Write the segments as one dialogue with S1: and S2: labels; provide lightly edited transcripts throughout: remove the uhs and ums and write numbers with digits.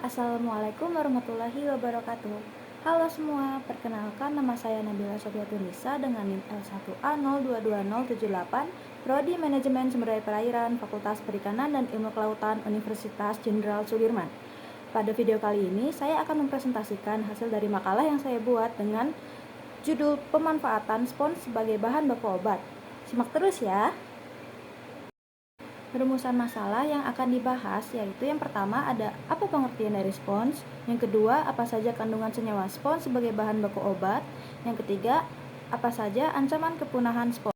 S1: Assalamualaikum warahmatullahi wabarakatuh. Halo semua, perkenalkan nama saya Nabila Sofiatunisa dengan NIM L1A022078, Prodi Manajemen Sumber Daya Perairan, Fakultas Perikanan dan Ilmu Kelautan, Universitas Jenderal Sudirman. Pada video kali ini, saya akan mempresentasikan hasil dari makalah yang saya buat dengan judul Pemanfaatan spons sebagai bahan baku obat. Simak terus ya. Rumusan masalah yang akan dibahas yaitu yang pertama ada apa pengertian dari spons, yang kedua apa saja kandungan senyawa spons sebagai bahan baku obat, yang ketiga apa saja ancaman kepunahan spons.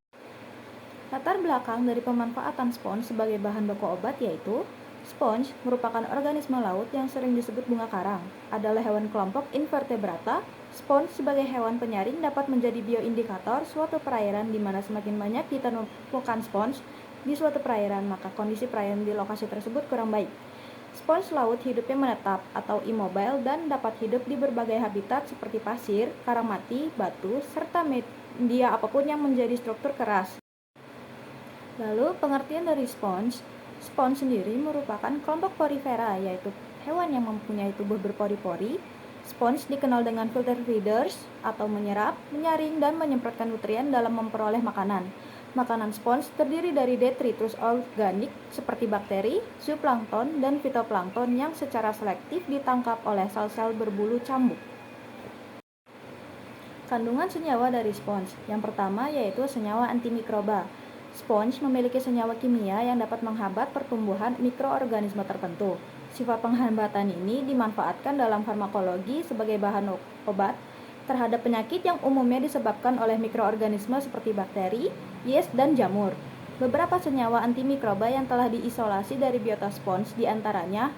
S1: Latar belakang dari pemanfaatan spons sebagai bahan baku obat yaitu spons merupakan organisme laut yang sering disebut bunga karang, adalah hewan kelompok invertebrata. Spons sebagai hewan penyaring dapat menjadi bioindikator suatu perairan di mana semakin banyak ditemukan spons di suatu perairan, maka kondisi perairan di lokasi tersebut kurang baik. Spons laut hidupnya menetap atau immobile dan dapat hidup di berbagai habitat seperti pasir, karang mati, batu, serta media apapun yang menjadi struktur keras. Lalu pengertian dari spons. Spons sendiri merupakan kelompok porifera, yaitu hewan yang mempunyai tubuh berpori-pori. Spons dikenal dengan filter feeders atau menyerap, menyaring, dan menyemprotkan nutrien dalam memperoleh makanan. Makanan spons terdiri dari detritus organik seperti bakteri, zooplankton, dan fitoplankton yang secara selektif ditangkap oleh sel-sel berbulu cambuk. Kandungan senyawa dari spons. Yang pertama yaitu senyawa antimikroba. Spons memiliki senyawa kimia yang dapat menghambat pertumbuhan mikroorganisme tertentu. Sifat penghambatan ini dimanfaatkan dalam farmakologi sebagai bahan obat terhadap penyakit yang umumnya disebabkan oleh mikroorganisme seperti bakteri, yeast, dan jamur. Beberapa senyawa antimikroba yang telah diisolasi dari biota spons diantaranya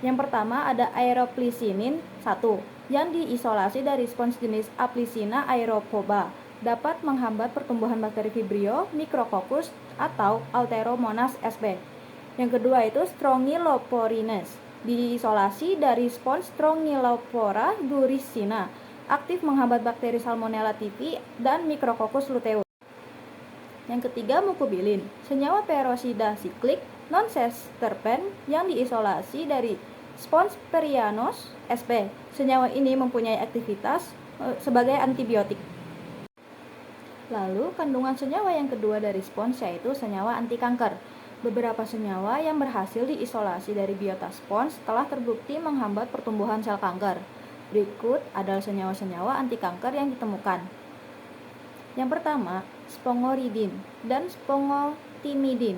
S1: yang pertama ada aeroplicinin 1 yang diisolasi dari spons jenis Aplycina aeropoba, dapat menghambat pertumbuhan bakteri Vibrio, Micrococcus, atau Alteromonas sp. Yang kedua itu Strongyloporines, diisolasi dari spons Strongylophora guricina, aktif menghambat bakteri Salmonella typhi dan Micrococcus luteus. Yang ketiga mukubilin, senyawa perosida siklik non-sesterpen yang diisolasi dari spons Perianos sp. Senyawa ini mempunyai aktivitas sebagai antibiotik. Lalu kandungan senyawa yang kedua dari spons yaitu senyawa anti kanker. Beberapa senyawa yang berhasil diisolasi dari biota spons telah terbukti menghambat pertumbuhan sel kanker. Berikut adalah senyawa-senyawa anti kanker yang ditemukan. Yang pertama, spongoridin dan spongotimidin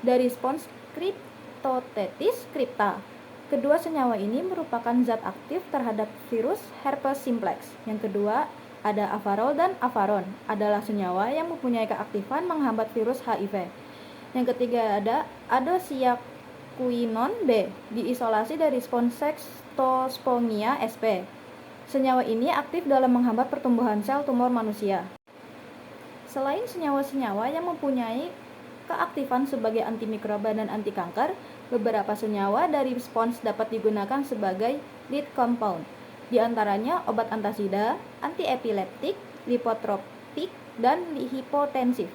S1: dari spons Cryptotetis crypta. Kedua senyawa ini merupakan zat aktif terhadap virus herpes simplex. Yang kedua, ada avarol dan avaron, adalah senyawa yang mempunyai keaktifan menghambat virus HIV. Yang ketiga ada adosiaquinone B, diisolasi dari spons Sextospongia sp. Senyawa ini aktif dalam menghambat pertumbuhan sel tumor manusia. Selain senyawa-senyawa yang mempunyai keaktifan sebagai antimikroba dan anti kanker, beberapa senyawa dari spons dapat digunakan sebagai lead compound. Di antaranya obat antasida, antiepileptik, lipotropik, dan hipotensif.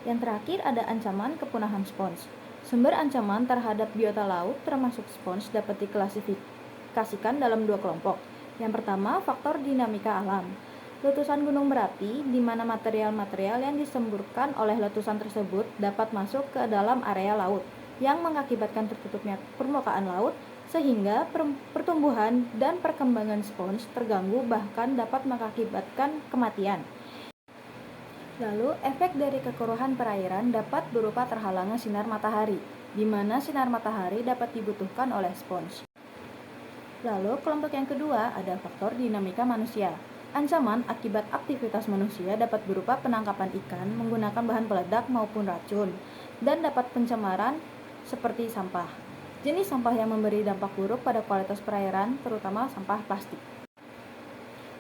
S1: Yang terakhir ada ancaman kepunahan spons. Sumber ancaman terhadap biota laut termasuk spons dapat diklasifikasikan dalam dua kelompok. Yang pertama, faktor dinamika alam. Letusan gunung berapi, di mana material-material yang disemburkan oleh letusan tersebut dapat masuk ke dalam area laut, yang mengakibatkan tertutupnya permukaan laut, sehingga pertumbuhan dan perkembangan spons terganggu bahkan dapat mengakibatkan kematian. Lalu, efek dari kekeruhan perairan dapat berupa terhalangnya sinar matahari, di mana sinar matahari dapat dibutuhkan oleh spons. Lalu, kelompok yang kedua ada faktor dinamika manusia. Ancaman akibat aktivitas manusia dapat berupa penangkapan ikan menggunakan bahan peledak maupun racun, dan dapat pencemaran seperti sampah. Jenis sampah yang memberi dampak buruk pada kualitas perairan, terutama sampah plastik.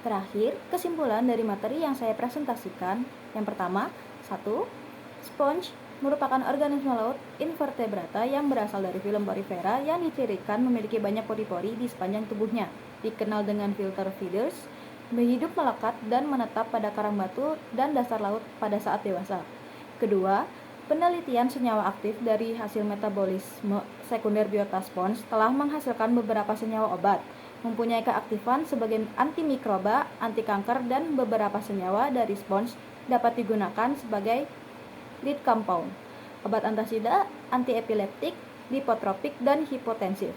S1: Terakhir, kesimpulan dari materi yang saya presentasikan. Yang pertama, 1. Spons merupakan organisme laut invertebrata yang berasal dari filum porifera yang dicirikan memiliki banyak pori-pori di sepanjang tubuhnya, dikenal dengan filter feeders, hidup melekat dan menetap pada karang batu dan dasar laut pada saat dewasa. Kedua, Penelitian senyawa aktif dari hasil metabolisme sekunder biota spons telah menghasilkan beberapa senyawa obat, mempunyai keaktifan sebagai antimikroba, anti kanker, dan beberapa senyawa dari spons dapat digunakan sebagai lead compound, obat antasida, antiepileptik, lipotropik, dan hipotensif.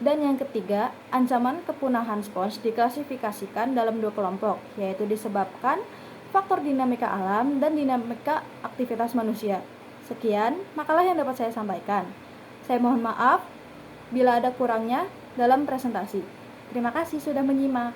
S1: Dan yang ketiga, ancaman kepunahan spons diklasifikasikan dalam dua kelompok, yaitu disebabkan faktor dinamika alam dan dinamika aktivitas manusia. Sekian makalah yang dapat saya sampaikan. Saya mohon maaf bila ada kurangnya dalam presentasi. Terima kasih sudah menyimak.